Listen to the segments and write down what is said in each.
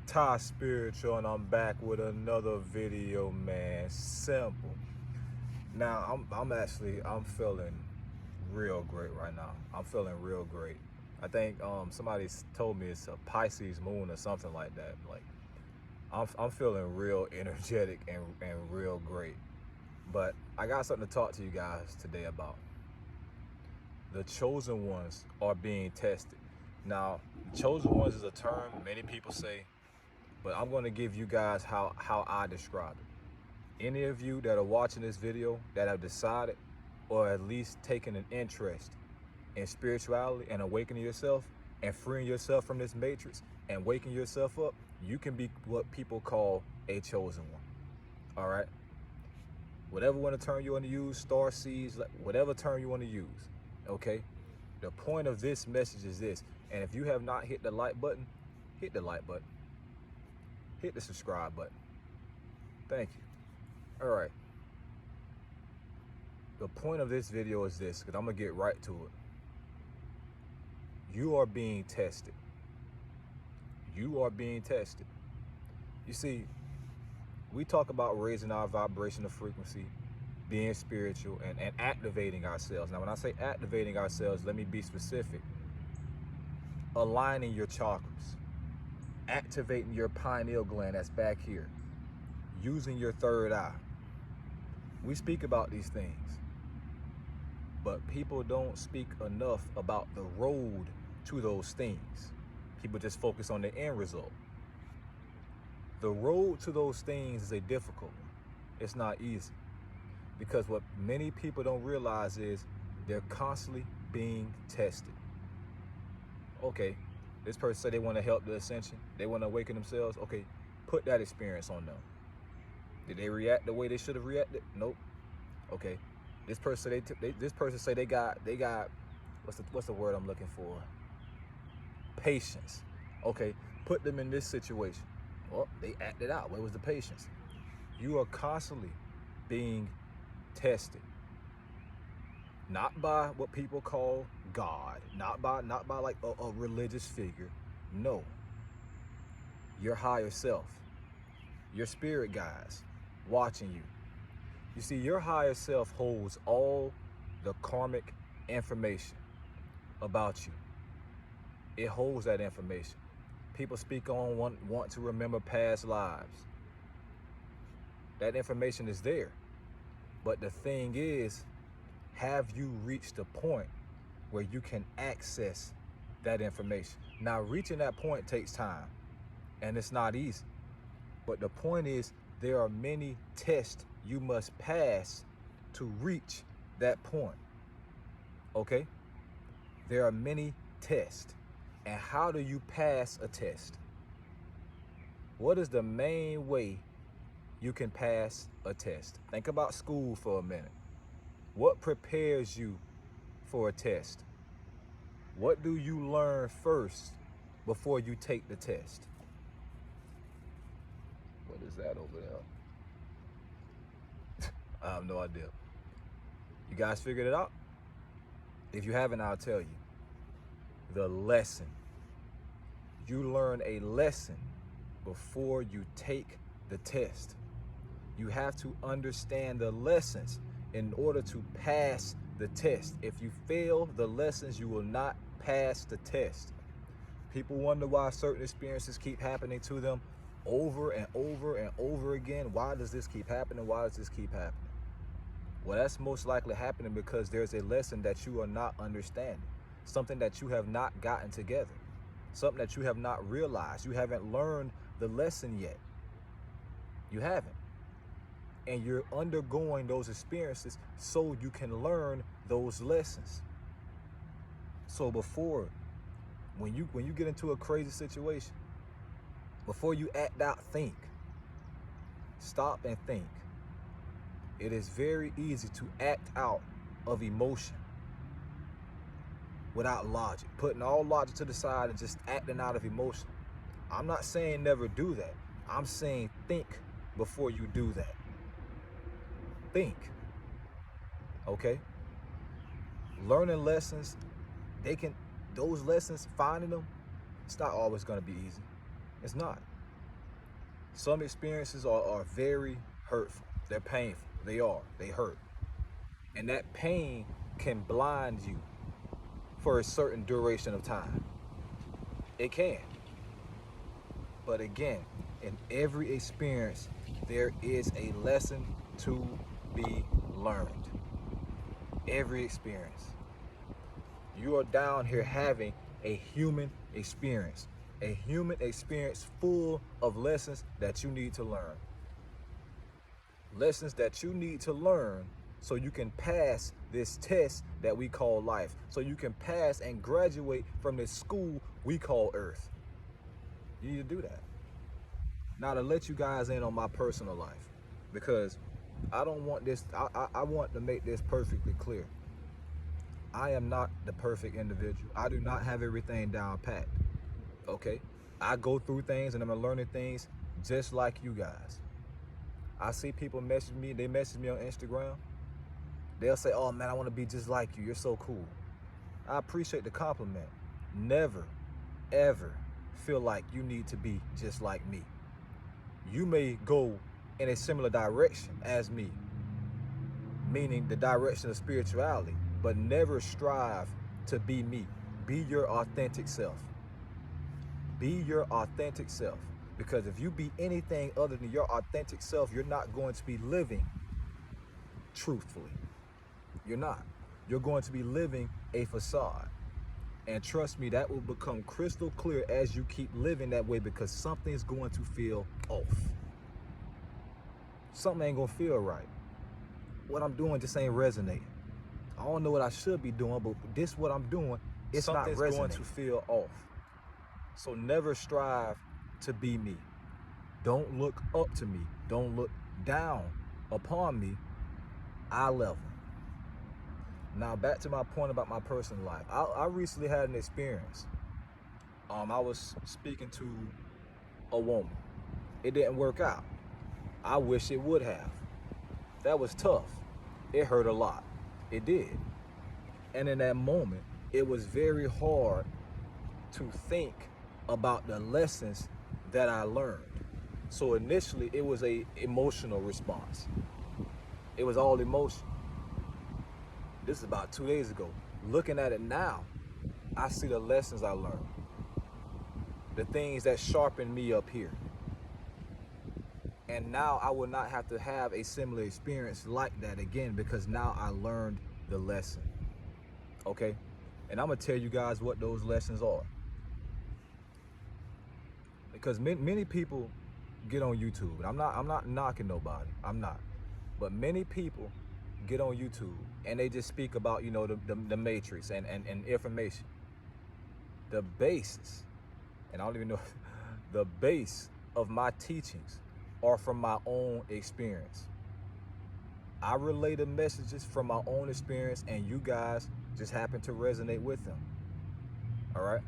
Ty Spiritual, and I'm back with another video, man. Simple. Now I'm feeling real great right now. I'm feeling real great. I think somebody told me it's a Pisces moon or something like that. Like I'm feeling real energetic and real great. But I got something to talk to you guys today about. The chosen ones are being tested. Now, chosen ones is a term many people say, but I'm going to give you guys how I describe it. Any of you that are watching this video that have decided or at least taken an interest in spirituality and awakening yourself and freeing yourself from this matrix and waking yourself up, you can be what people call a chosen one. All right? Whatever one term you want to use, star seeds, whatever term you want to use, okay? The point of this message is this, and if you have not hit the like button, hit the like button. Hit the subscribe button. Thank you. All right. The point of this video is this, because I'm going to get right to it. You are being tested. You are being tested. You see, we talk about raising our vibrational frequency, being spiritual, and activating ourselves. Now, when I say activating ourselves, let me be specific. Aligning your chakras. Activating your pineal gland that's back here. Using your third eye. We speak about these things, but people don't speak enough about the road to those things. People just focus on the end result. The road to those things is a difficult one. It's not easy, because what many people don't realize is they're constantly being tested. Okay, this person said they want to help the Ascension. They want to awaken themselves. Okay, put that experience on them. Did they react the way they should have reacted? Nope. Okay, this person say they got what's the word I'm looking for? Patience. Okay, put them in this situation. Well, they acted out. Where was the patience? You are constantly being tested. Not by what people call God, not by like a religious figure. No. Your higher self, your spirit guides watching you. You see, your higher self holds all the karmic information about you. It holds that information. People speak on want to remember past lives. That information is there. But the thing is, have you reached the point where you can access that information? Now, reaching that point takes time, and it's not easy. But the point is, there are many tests you must pass to reach that point. Okay? There are many tests. And how do you pass a test? What is the main way you can pass a test? Think about school for a minute. What prepares you for a test? What do you learn first before you take the test? What is that over there? I have no idea. You guys figured it out? If you haven't, I'll tell you. The lesson. You learn a lesson before you take the test. You have to understand the lessons in order to pass the test. If you fail the lessons, you will not pass the test. People wonder why certain experiences keep happening to them over and over and over again. Why does this keep happening? Why does this keep happening? Well, that's most likely happening because there's a lesson that you are not understanding. Something that you have not gotten together. Something that you have not realized. You haven't learned the lesson yet. You haven't. And you're undergoing those experiences so you can learn those lessons. So before, when you get into a crazy situation, before you act out, think. Stop and think. It is very easy to act out of emotion. without logic, putting all logic to the side and just acting out of emotion. I'm not saying never do that. I'm saying think before you do that. Think, okay? Learning lessons, those lessons, finding them, it's not always gonna be easy. It's not. Some experiences are very hurtful. They're painful. They hurt. And that pain can blind you for a certain duration of time. It can. But again, in every experience, there is a lesson to be learned. Every experience. You are down here having a human experience. A human experience full of lessons that you need to learn. Lessons that you need to learn so you can pass this test that we call life. So you can pass and graduate from this school we call Earth. You need to do that. Now, to let you guys in on my personal life, because I don't want this, I want to make this perfectly clear. I am not the perfect individual. I do not have everything down packed, okay? I go through things and I'm learning things just like you guys. I see people message me, they message me on Instagram. They'll say, oh man, I want to be just like you. You're so cool. I appreciate the compliment. Never, ever feel like you need to be just like me. You may go in a similar direction as me, meaning the direction of spirituality, but never strive to be me. Be your authentic self. Be your authentic self. Because if you be anything other than your authentic self, you're not going to be living truthfully. You're not. You're going to be living a facade. And trust me, that will become crystal clear as you keep living that way, because something's going to feel off. Something ain't gonna feel right. What I'm doing just ain't resonating. I don't know what I should be doing, but this what I'm doing, it's not resonating. Something's going to feel off. So never strive to be me. Don't look up to me. Don't look down upon me. Eye level. Now back to my point about my personal life. I recently had an experience. I was speaking to a woman. It didn't work out. I wish it would have. That was tough. It hurt a lot. It did. And in that moment, it was very hard to think about the lessons that I learned. So initially, it was an emotional response. It was all emotion. This is about 2 days ago. Looking at it now, I see the lessons I learned. The things that sharpened me up here. And now I will not have to have a similar experience like that again, because now I learned the lesson. Okay? And I'm gonna tell you guys what those lessons are. Because many people get on YouTube, and I'm not knocking nobody. I'm not. But many people get on YouTube and they just speak about, you know, the matrix and information. The basis, and I don't even know, the base of my teachings are from my own experience. I relay the messages from my own experience, and you guys just happen to resonate with them. All right?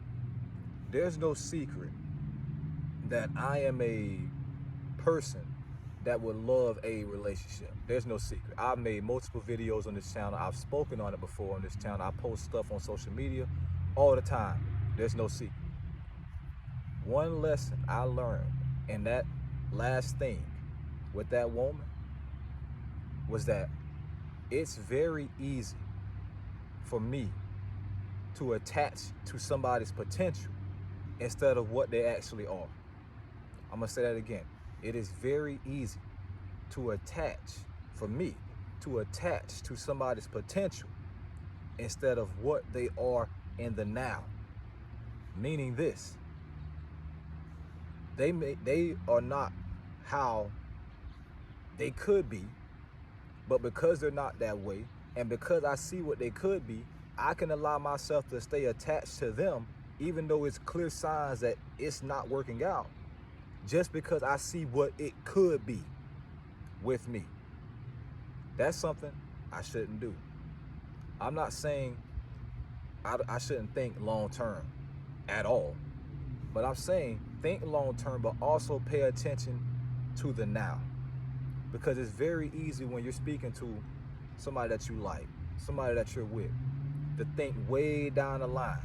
There's no secret that I am a person that would love a relationship. There's no secret. I've made multiple videos on this channel. I've spoken on it before on this channel. I post stuff on social media all the time. There's no secret. One lesson I learned in that last thing with that woman was that it's very easy for me to attach to somebody's potential instead of what they actually are. I'm gonna say that again. It is very easy to attach, for me, to attach to somebody's potential instead of what they are in the now. Meaning this, they are not how they could be, but because they're not that way, and because I see what they could be, I can allow myself to stay attached to them, even though it's clear signs that it's not working out, just because I see what it could be with me. That's something I shouldn't do. I'm not saying I shouldn't think long term at all. But I'm saying think long term, but also pay attention to the now. Because it's very easy when you're speaking to somebody that you like, somebody that you're with, to think way down the line,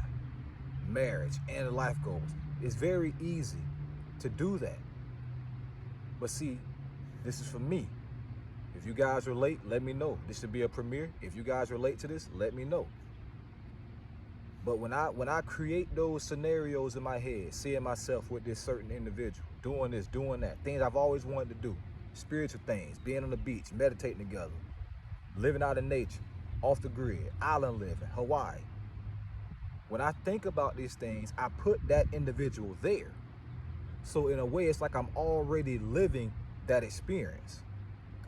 marriage and life goals. It's very easy to do that. But see, this is for me. If you guys relate, let me know. This should be a premiere. If you guys relate to this, let me know. But when I create those scenarios in my head, seeing myself with this certain individual, doing this, doing that, things I've always wanted to do, spiritual things, being on the beach, meditating together, living out in nature, off the grid, island living, Hawaii. When I think about these things, I put that individual there. So in a way, it's like I'm already living that experience,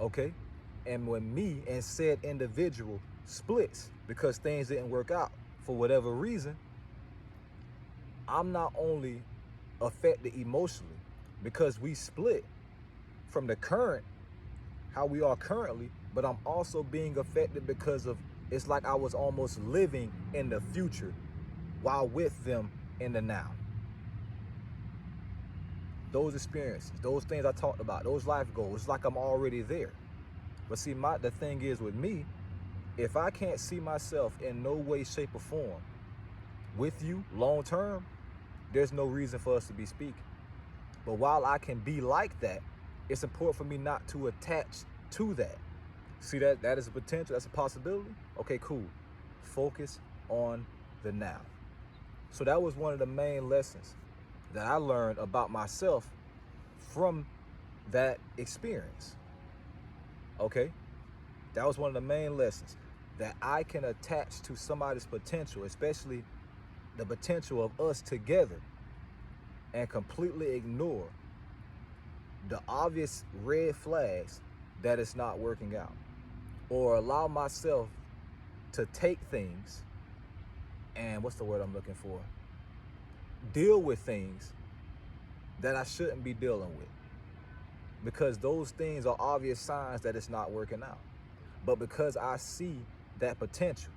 okay? And when me and said individual splits because things didn't work out for whatever reason, I'm not only affected emotionally because we split from the current, how we are currently, but I'm also being affected because of, it's like I was almost living in the future while with them in the now. Those experiences, those things I talked about, those life goals, it's like I'm already there. But see, the thing is with me, if I can't see myself in no way, shape, or form with you long term, there's no reason for us to be speaking. But while I can be like that, it's important for me not to attach to that. See, that is a potential, that's a possibility. Okay, cool. Focus on the now. So that was one of the main lessons that I learned about myself from that experience. Okay? That was one of the main lessons, that I can attach to somebody's potential, especially the potential of us together, and completely ignore the obvious red flags that it's not working out, or allow myself to take things and, what's the word I'm looking for? Deal with things that I shouldn't be dealing with, because those things are obvious signs that it's not working out. But because I see that potential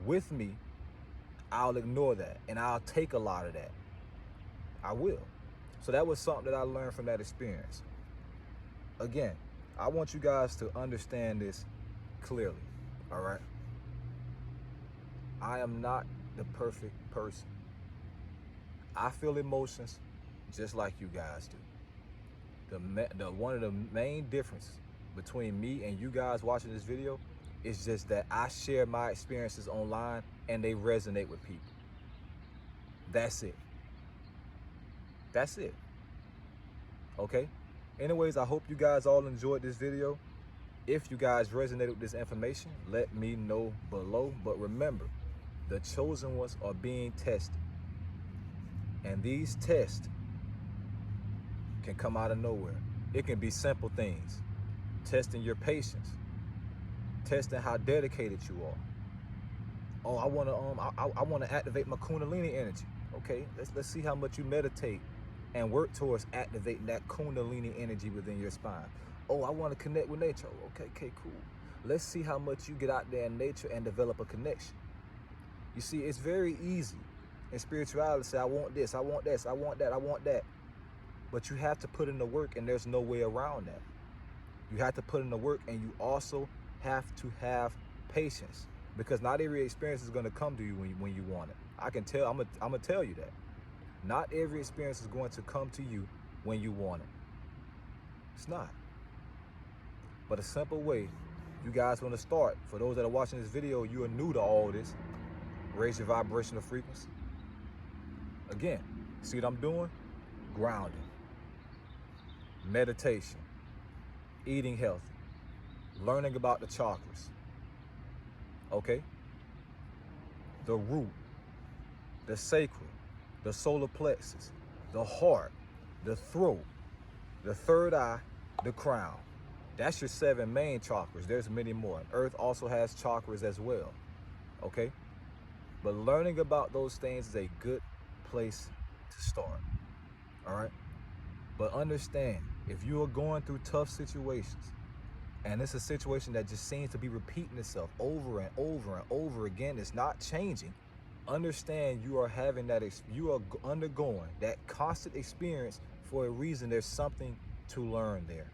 with me, I'll ignore that and I'll take a lot of that. I will. So that was something that I learned from that experience. Again, I want you guys to understand this clearly, all right? I am not the perfect person. I feel emotions just like you guys do. One of the main differences between me and you guys watching this video is just that I share my experiences online and they resonate with people. That's it. That's it. Okay? Anyways, I hope you guys all enjoyed this video. If you guys resonated with this information, let me know below. But remember, the chosen ones are being tested. And these tests can come out of nowhere. It can be simple things. Testing your patience. Testing how dedicated you are. Oh, I wanna activate my Kundalini energy. Okay, let's see how much you meditate and work towards activating that Kundalini energy within your spine. Oh, I want to connect with nature. Okay, cool. Let's see how much you get out there in nature and develop a connection. You see, it's very easy in spirituality to say, I want this, I want this, I want that, I want that. But you have to put in the work, and there's no way around that. You have to put in the work, and you also have to have patience, because not every experience is going to come to you when you want it. I can tell, I'm gonna tell you that. Not every experience is going to come to you when you want it. It's not. But a simple way you guys want to start, for those that are watching this video, you are new to all this, raise your vibrational frequency. Again, see what I'm doing? Grounding, meditation, eating healthy, learning about the chakras, okay? The root, the sacral, the solar plexus, the heart, the throat, the third eye, the crown. That's your 7 main chakras. There's many more. Earth also has chakras as well, okay? But learning about those things is a good place to start, all right? But understand, if you are going through tough situations, And it's a situation that just seems to be repeating itself over and over and over again. It's not changing. Understand you are having that, you are undergoing that constant experience for a reason. There's something to learn there.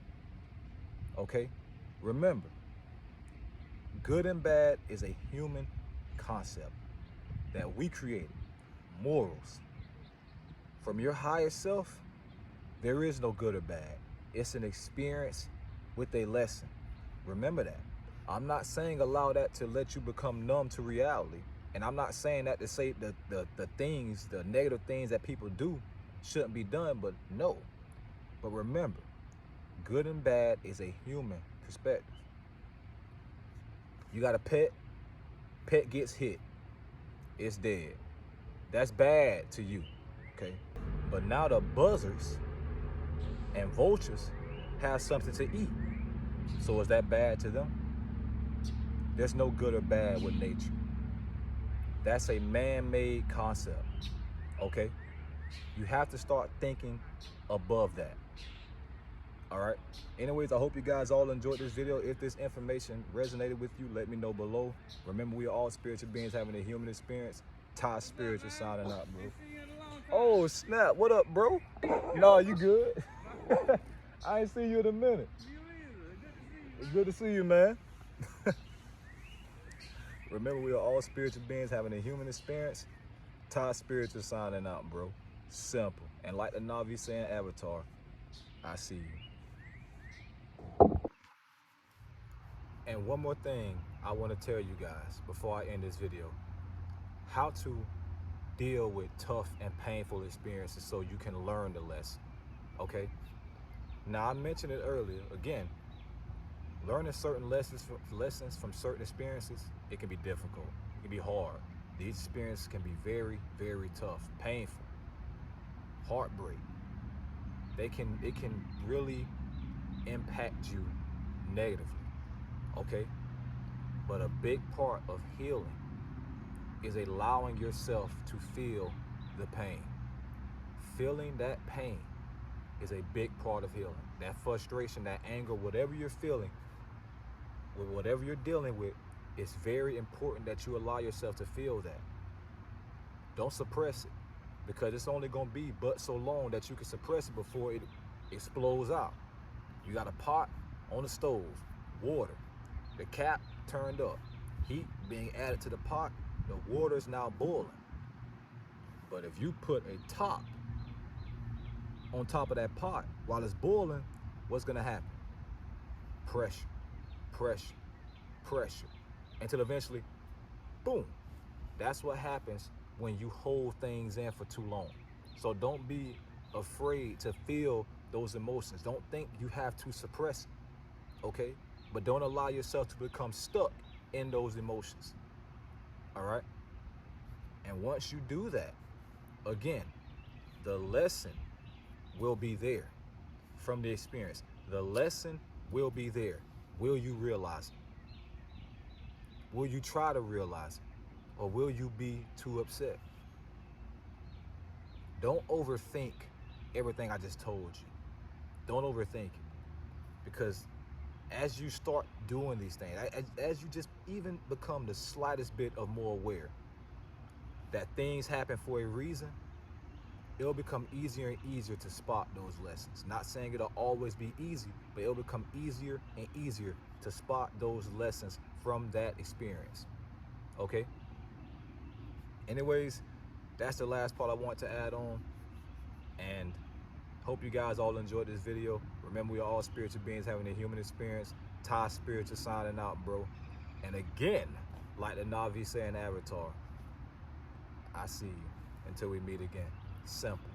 Okay? Remember, good and bad is a human concept that we created. Morals. From your higher self, there is no good or bad. It's an experience with a lesson. Remember that. I'm not saying allow that to let you become numb to reality. And I'm not saying that to say the things, the negative things that people do shouldn't be done, but no. But remember, good and bad is a human perspective. You got a pet gets hit, it's dead. That's bad to you, okay? But now the buzzards and vultures have something to eat. So is that bad to them? There's no good or bad with nature. That's a man-made concept, okay? You have to start thinking above that, all right? Anyways, I hope you guys all enjoyed this video. If this information resonated with you, let me know below. Remember, we are all spiritual beings having a human experience. Ty Spiritual signing out, bro. Oh, snap. What up, bro? No, you good? I ain't seen you in a minute. It's good to see you, man. Remember, we are all spiritual beings having a human experience. Ty Spiritual signing out, bro. Simple. And like the Navi saying, Avatar, I see you. And one more thing I want to tell you guys before I end this video. How to deal with tough and painful experiences so you can learn the lesson, okay? Now, I mentioned it earlier. Again, learning certain lessons from certain experiences, it can be difficult. It can be hard. These experiences can be very, very tough, painful, heartbreak. It can really impact you negatively, okay? But a big part of healing is allowing yourself to feel the pain. Feeling that pain is a big part of healing. That frustration, that anger, whatever you're feeling, with whatever you're dealing with, it's very important that you allow yourself to feel that. Don't suppress it, because it's only gonna be but so long that you can suppress it before it explodes out. You got a pot on the stove, water, the cap turned up, heat being added to the pot, the water is now boiling. But if you put a top on top of that pot while it's boiling, what's gonna happen? Pressure, pressure, pressure, until eventually, boom. That's what happens when you hold things in for too long. So don't be afraid to feel those emotions. Don't think you have to suppress it, okay? But don't allow yourself to become stuck in those emotions, all right? And once you do that, again, the lesson will be there from the experience. The lesson will be there. Will you realize it? Will you try to realize it? Or will you be too upset? Don't overthink everything I just told you. Don't overthink it. Because as you start doing these things, as you just even become the slightest bit of more aware that things happen for a reason, it'll become easier and easier to spot those lessons. Not saying it'll always be easy, but it'll become easier and easier to spot those lessons from that experience, okay? Anyways, that's the last part I want to add on, and hope you guys all enjoyed this video. Remember, we are all spiritual beings having a human experience. Ty Spiritual signing out, bro. And again, like the Navi saying, Avatar, I see you. Until we meet again. Simple.